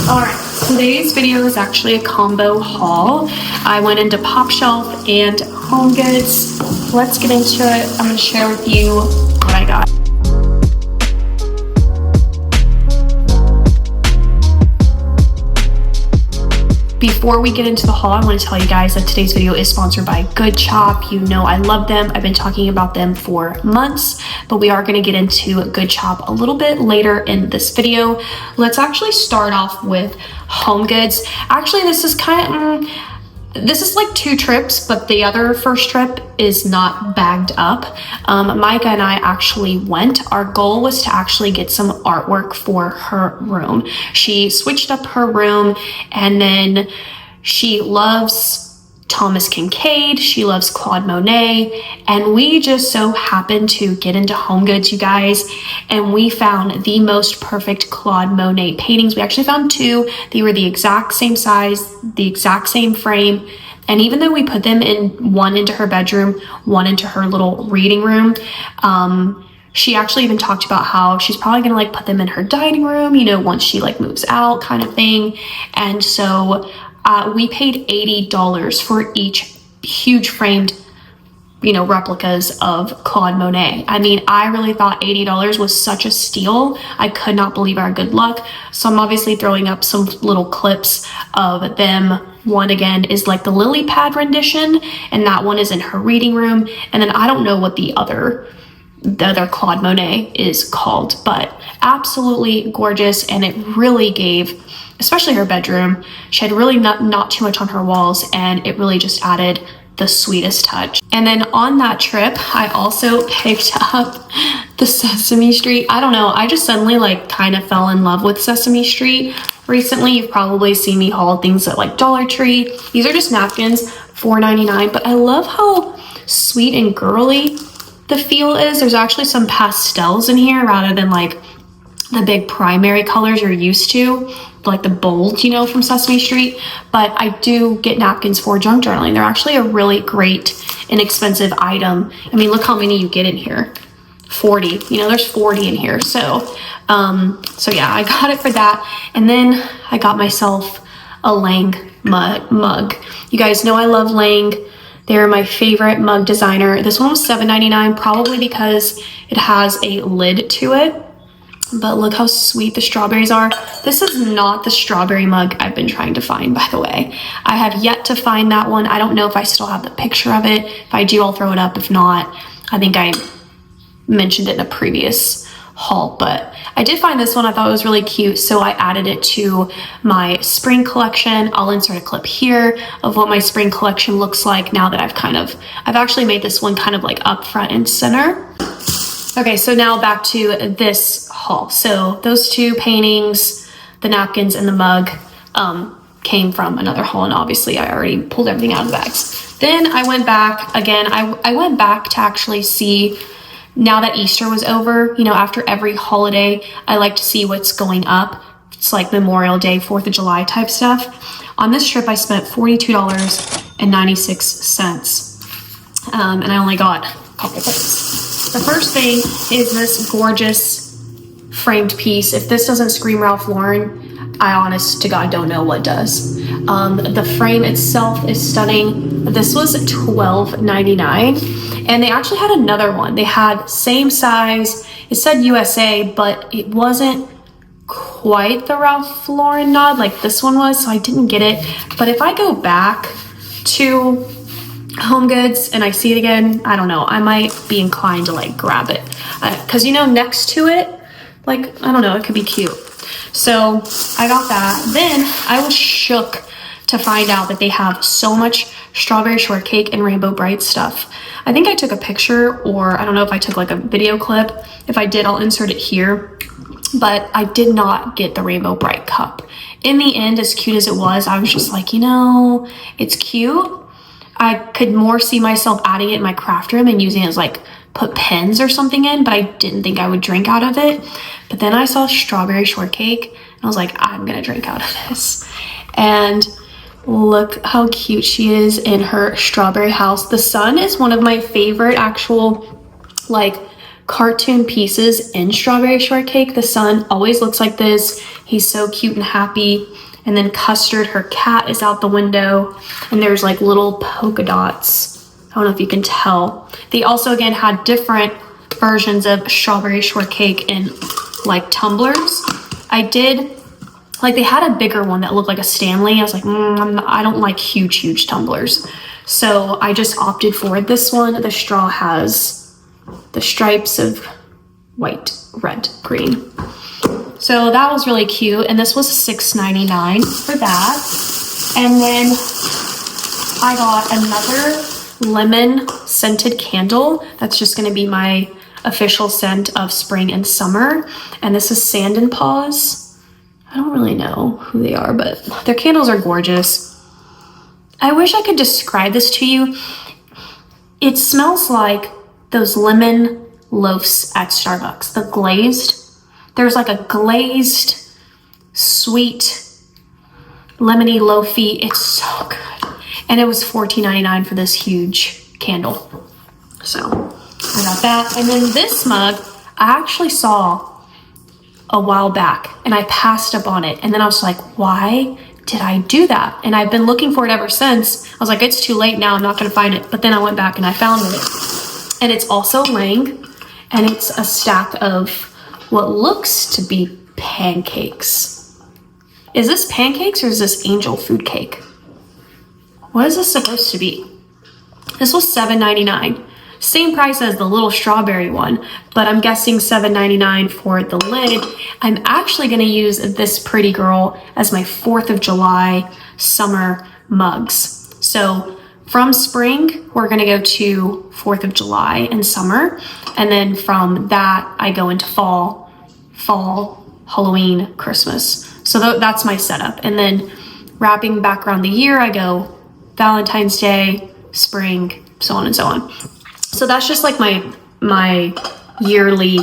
Alright, today's video is actually a combo haul. I went into Popshelf and HomeGoods. Let's get into it. I'm going to share with you what I got. Before we get into the haul, I want to tell you guys that today's video is sponsored by Good Chop. You know I love them. I've been talking about them for months, but we are going to get into Good Chop a little bit later in this video. Let's actually start off with HomeGoods. Actually, this is this is like two trips, but the other first trip is not bagged up. Micah and I actually went. Our goal was to actually get some artwork for her room. She switched up her room, and then she loves Thomas Kincaid, she loves Claude Monet, and we just so happened to get into HomeGoods, you guys, and we found the most perfect Claude Monet paintings. We actually found two. They were the exact same size, the exact same frame, and even though we put them in, one into her bedroom, one into her little reading room, she actually even talked about how she's probably gonna like put them in her dining room, you know, once she like moves out kind of thing. And so we paid $80 for each huge framed, you know, replicas of Claude Monet. I mean, I really thought $80 was such a steal. I could not believe our good luck. So I'm obviously throwing up some little clips of them. One again is like the lily pad rendition, and that one is in her reading room. And then I don't know what the other Claude Monet is called, but absolutely gorgeous. And it really gave, especially her bedroom, she had really not too much on her walls, and it really just added the sweetest touch. And then on that trip, I also picked up the Sesame Street. I don't know, I just suddenly like kind of fell in love with Sesame Street recently. You've probably seen me haul things at like Dollar Tree. These are just napkins, $4.99, but I love how sweet and girly the feel is. There's actually some pastels in here rather than like the big primary colors you're used to, like the bold, you know, from Sesame Street. But I do get napkins for junk journaling. They're actually a really great, inexpensive item. I mean, look how many you get in here. 40, you know, there's 40 in here. So yeah, I got it for that. And then I got myself a Lang mug. You guys know I love Lang. They're my favorite mug designer. This one was $7.99, probably because it has a lid to it. But look how sweet the strawberries are. This is not the strawberry mug I've been trying to find, by the way. I have yet to find that one. I don't know if I still have the picture of it. If I do, I'll throw it up. If not, I think I mentioned it in a previous haul, but I did find this one. I thought it was really cute, so I added it to my spring collection. I'll insert a clip here of what my spring collection looks like now that I've actually made this one kind of like up front and center. Okay, so now back to this haul. So those two paintings, the napkins and the mug, came from another haul, and obviously I already pulled everything out of the bags. Then I went back again. I went back to actually see, now that Easter was over, you know, after every holiday, I like to see what's going up. It's like Memorial Day, 4th of July type stuff. On this trip, I spent $42.96. And I only got a couple things. The first thing is this gorgeous framed piece. If this doesn't scream Ralph Lauren, I honest to God don't know what does. The frame itself is stunning. This was $12.99, and they actually had another one. They had same size. It said USA, but it wasn't quite the Ralph Lauren nod like this one was, so I didn't get it. But if I go back to HomeGoods and I see it again, I don't know, I might be inclined to like grab it, because you know, next to it, like, I don't know, it could be cute. So I got that. Then I was shook to find out that they have so much strawberry shortcake and Rainbow Bright stuff. I think I took a picture, or I don't know if I took like a video clip. If I did, I'll insert it here. But I did not get the Rainbow Bright cup. In the end, as cute as it was, I was just like, you know, it's cute. I could more see myself adding it in my craft room and using it as like put pens or something in, but I didn't think I would drink out of it. But then I saw strawberry shortcake and I was like, I'm gonna drink out of this. And look how cute she is in her strawberry house. The sun is one of my favorite actual like cartoon pieces in strawberry shortcake. The son always looks like this. He's so cute and happy. And then Custard, her cat, is out the window, and there's like little polka dots. I don't know if you can tell. They also again had different versions of strawberry shortcake in like tumblers. I did, like they had a bigger one that looked like a Stanley. I was like, I don't like huge tumblers. So I just opted for this one. The straw has the stripes of white, red, green. So that was really cute. And this was $6.99 for that. And then I got another lemon scented candle. That's just gonna be my official scent of spring and summer. And this is Sand and Paws. I don't really know who they are, but their candles are gorgeous. I wish I could describe this to you. It smells like those lemon loaves at Starbucks, the glazed. There's like a glazed, sweet, lemony loafy. It's so good. And it was $14.99 for this huge candle. So I got that. And then this mug, I actually saw a while back and I passed up on it. And then I was like, why did I do that? And I've been looking for it ever since. I was like, it's too late now. I'm not going to find it. But then I went back and I found it. And it's also Lang. And it's a stack of what looks to be pancakes. Is this pancakes or is this angel food cake? What is this supposed to be? This was $7.99. Same price as the little strawberry one, but I'm guessing $7.99 for the lid. I'm actually gonna use this pretty girl as my 4th of July summer mugs. So from spring, we're gonna go to 4th of July and summer. And then from that, I go into fall, Halloween, Christmas. So that's my setup. And then wrapping back around the year, I go Valentine's Day, spring, so on and so on. So that's just like my yearly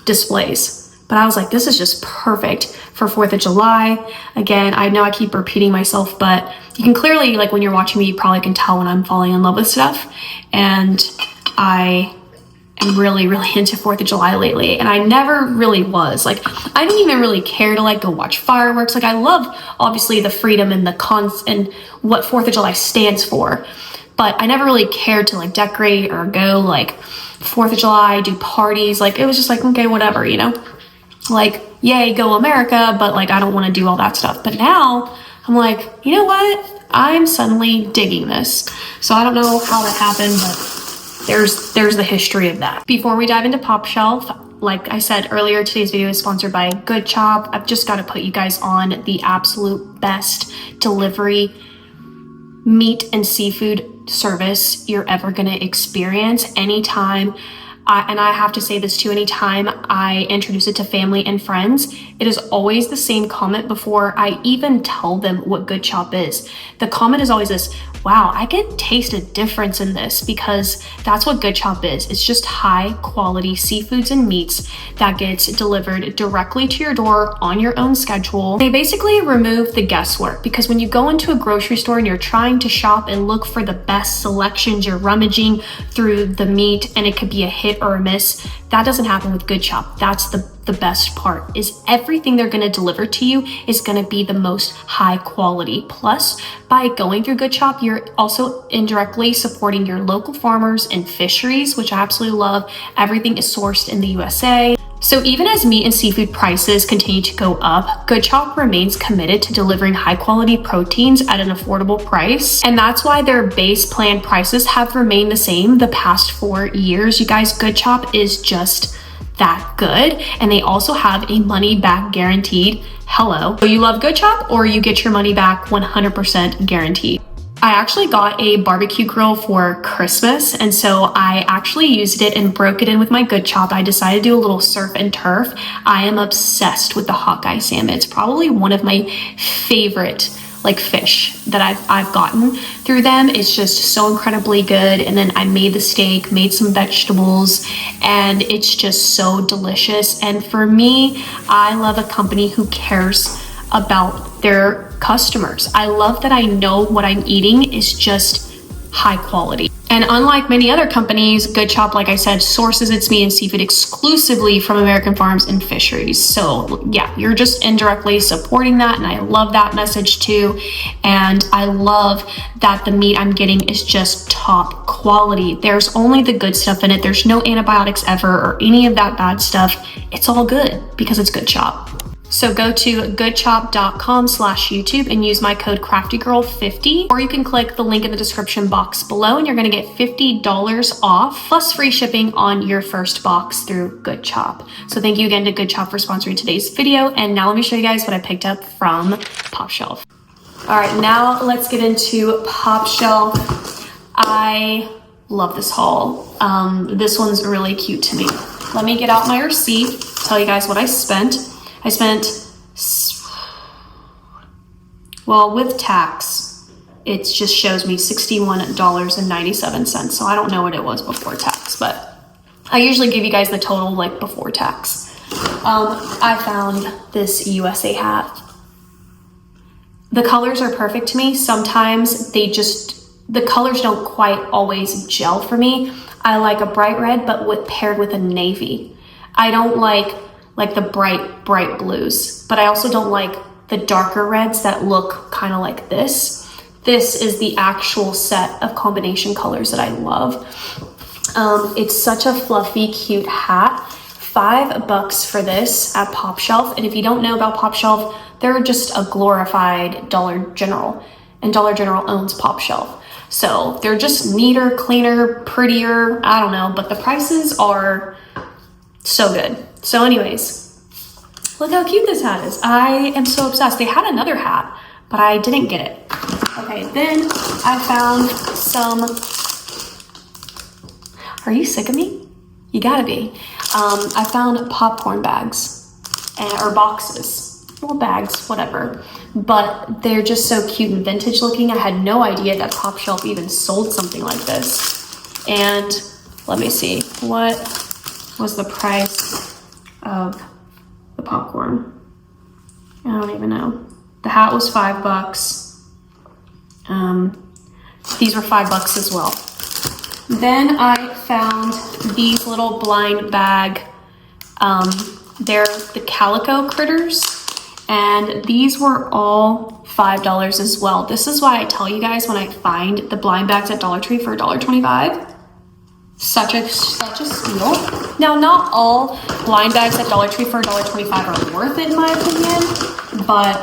displays. But I was like, this is just perfect for 4th of July. Again, I know I keep repeating myself, but you can clearly, like when you're watching me, you probably can tell when I'm falling in love with stuff. And I am really into 4th of July lately. And I never really was. Like, I didn't even really care to like go watch fireworks. Like, I love obviously the freedom and the cons and what 4th of July stands for. But I never really cared to like decorate or go like 4th of July, do parties. Like, it was just like, okay, whatever, you know? Like, yay, go America, but like, I don't want to do all that stuff. But now I'm like, you know what? I'm suddenly digging this. So I don't know how that happened, but there's the history of that. Before we dive into Popshelf, like I said earlier, today's video is sponsored by Good Chop. I've just got to put you guys on the absolute best delivery meat and seafood service you're ever going to experience. Anytime, and I have to say this too, anytime I introduce it to family and friends, it is always the same comment before I even tell them what Good Chop is. The comment is always this: wow, I can taste a difference in this, because that's what Good Chop is. It's just high quality seafoods and meats that gets delivered directly to your door on your own schedule. They basically remove the guesswork, because when you go into a grocery store and you're trying to shop and look for the best selections, you're rummaging through the meat and it could be a hit or a miss. That doesn't happen with Good Chop. That's the best part, is everything they're going to deliver to you is going to be the most high quality. Plus, by going through Good Chop, you're also indirectly supporting your local farmers and fisheries, which I absolutely love. Everything is sourced in the USA. So even as meat and seafood prices continue to go up, Good Chop remains committed to delivering high quality proteins at an affordable price. And that's why their base plan prices have remained the same the past 4 years. You guys, Good Chop is just that good. And they also have a money back guaranteed. Hello. So you love Good Chop, or you get your money back 100% guaranteed. I actually got a barbecue grill for Christmas, and so I actually used it and broke it in with my Good Chop. I decided to do a little surf and turf. I am obsessed with the Hawkeye salmon. It's probably one of my favorite like fish that I've gotten through them. It's just so incredibly good. And then I made the steak, made some vegetables, and it's just so delicious. And for me, I love a company who cares about their customers. I love that I know what I'm eating is just high quality. And unlike many other companies, Good Chop, like I said, sources its meat and seafood exclusively from American farms and fisheries. So yeah, you're just indirectly supporting that, and I love that message too. And I love that the meat I'm getting is just top quality. There's only the good stuff in it. There's no antibiotics ever or any of that bad stuff. It's all good because it's Good Chop. So go to goodchop.com/YouTube and use my code CraftyGirl50, or you can click the link in the description box below and you're gonna get $50 off plus free shipping on your first box through Good Chop. So thank you again to Good Chop for sponsoring today's video. And now let me show you guys what I picked up from Popshelf. All right, now let's get into Popshelf. I love this haul. This one's really cute to me. Let me get out my receipt, tell you guys what I spent. I spent, well, with tax, it just shows me $61.97. So I don't know what it was before tax, but I usually give you guys the total like before tax. I found this USA hat. The colors are perfect to me. Sometimes the colors don't quite always gel for me. I like a bright red, but paired with a navy. I don't like the bright blues, but I also don't like the darker reds that look kind of like this. This is the actual set of combination colors that I love. It's such a fluffy, cute hat. $5 for this at Popshelf. And if you don't know about Popshelf, they're just a glorified Dollar General, and Dollar General owns Popshelf. So they're just neater, cleaner, prettier, I don't know, but the prices are so good. So anyways, look how cute this hat is. I am so obsessed. They had another hat, but I didn't get it. Okay, then I found some, are you sick of me? You gotta be. I found popcorn bags, or boxes, well, bags, whatever. But they're just so cute and vintage looking. I had no idea that Popshelf even sold something like this. And let me see, what was the price of the popcorn? I don't even know. The hat was $5. These were $5 as well. Then I found these little blind bag. They're the calico critters, and these were all $5 as well. This is why I tell you guys when I find the blind bags at Dollar Tree for $1.25. Such a steal. Now, not all blind bags at Dollar Tree for $1.25 are worth it in my opinion, but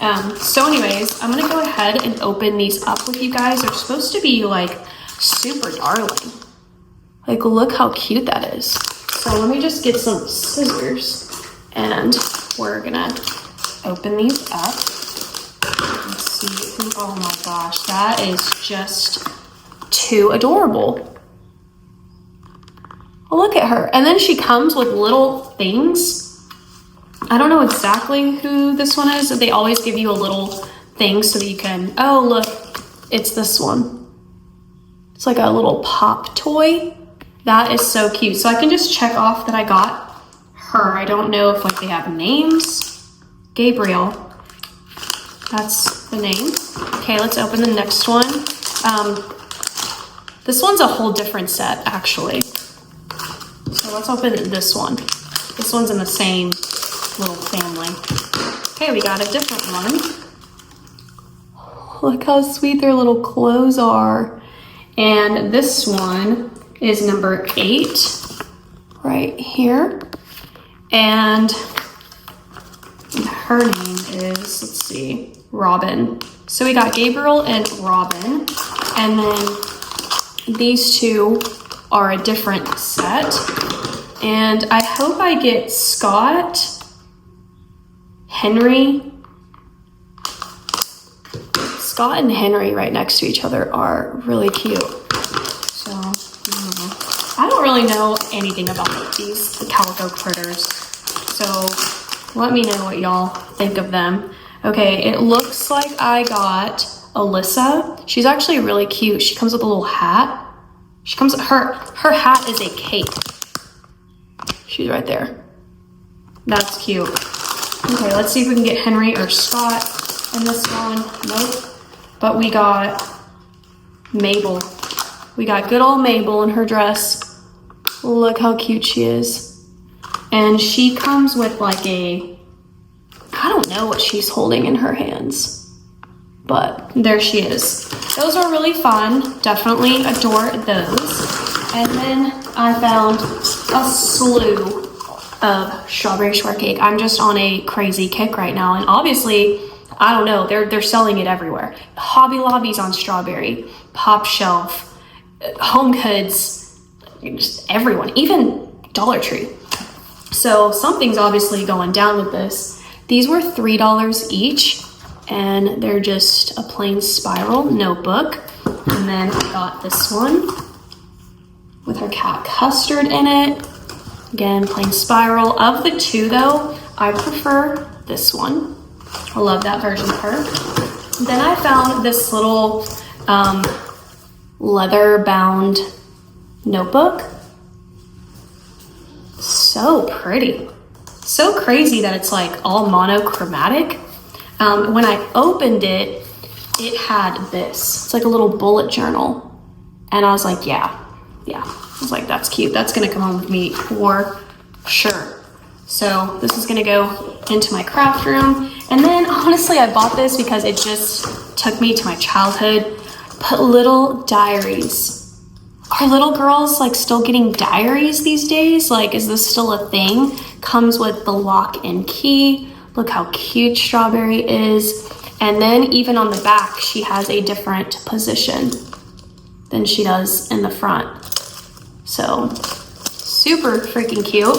yeah. So anyways, I'm gonna go ahead and open these up with you guys. They're supposed to be like super darling. Like, look how cute that is. So let me just get some scissors and we're gonna open these up and see. Oh my gosh, that is just too adorable. Look at her. And then she comes with little things. I don't know exactly who this one is. They always give you a little thing so that you can, oh look, it's this one. It's like a little pop toy. That is so cute. So I can just check off that I got her. I don't know if like they have names. Gabriel. That's the name. Okay, let's open the next one. This one's a whole different set, actually. So let's open this one. This one's in the same little family. Okay, we got a different one. Look how sweet their little clothes are. And this one is number 8 right here. And her name is, let's see, Robin. So we got Gabriel and Robin. And then these two are a different set. And I hope I get Scott, Henry. Scott and Henry right next to each other are really cute. So, I don't really know anything about the calico critters. So, let me know what y'all think of them. Okay, it looks like I got Alyssa. She's actually really cute. She comes with a little hat. Her hat is a cape. She's right there. That's cute. Okay, let's see if we can get Henry or Scott in this one. Nope. But we got Mabel. We got good old Mabel in her dress. Look how cute she is. And she comes with like I don't know what she's holding in her hands, but there she is. Those are really fun. Definitely adore those. And then I found a slew of strawberry shortcake. I'm just on a crazy kick right now. And obviously, I don't know, they're selling it everywhere. Hobby Lobby's on strawberry, Popshelf, HomeGoods, just everyone, even Dollar Tree. So something's obviously going down with this. These were $3 each, and they're just a plain spiral notebook. And then I got this one with her cat custard in it. Again, plain spiral. Of the two though, I prefer this one. I love that version of her. Then I found this little leather bound notebook. So pretty. So crazy that it's like all monochromatic. When I opened it, it had this. It's like a little bullet journal. And I was like, yeah. I was like, that's cute. That's gonna come home with me for sure. So this is gonna go into my craft room. And then honestly, I bought this because it just took me to my childhood. But little diaries. Are little girls like still getting diaries these days? Like, is this still a thing? Comes with the lock and key. Look how cute Strawberry is. And then even on the back, she has a different position than she does in the front. So super freaking cute.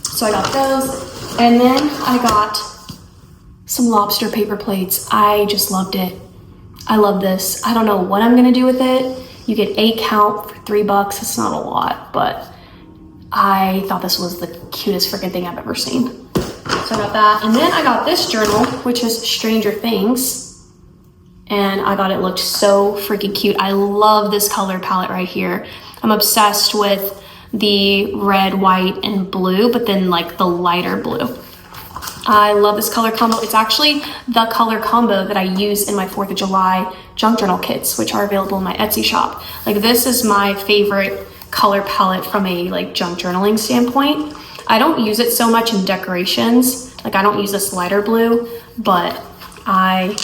So I got those. And then I got some lobster paper plates. I just loved it. I love this. I don't know what I'm gonna do with it. You get 8 count for $3. It's not a lot, but I thought this was the cutest freaking thing I've ever seen. So I got that. And then I got this journal, which is Stranger Things. And I thought it looked so freaking cute. I love this color palette right here. I'm obsessed with the red, white, and blue, but then like the lighter blue. I love this color combo. It's actually the color combo that I use in my 4th of July junk journal kits, which are available in my Etsy shop. Like, this is my favorite color palette from a like junk journaling standpoint. I don't use it so much in decorations. Like, I don't use this lighter blue, but I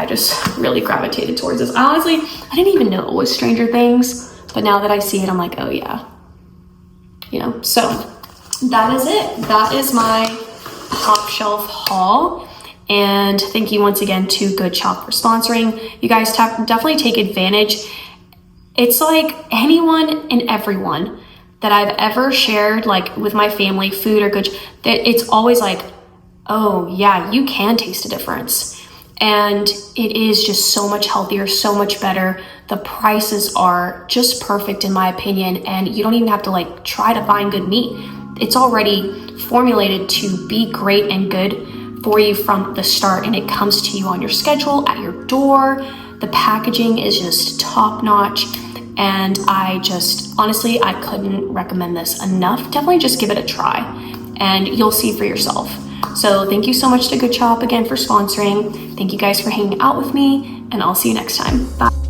just really gravitated towards this. Honestly, I didn't even know it was Stranger Things, but now that I see it, I'm like, oh yeah. You know, so that is it. That is my Popshelf haul. And thank you once again to Good Shop for sponsoring. You guys definitely take advantage. It's like anyone and everyone that I've ever shared, like with my family, food or good, that it's always like, oh yeah, you can taste a difference. And it is just so much healthier, so much better. The prices are just perfect in my opinion. And you don't even have to like try to find good meat. It's already formulated to be great and good for you from the start. And it comes to you on your schedule, at your door. The packaging is just top notch. And I just, honestly, I couldn't recommend this enough. Definitely just give it a try and you'll see for yourself. So thank you so much to Good Shop again for sponsoring. Thank you guys for hanging out with me, and I'll see you next time. Bye.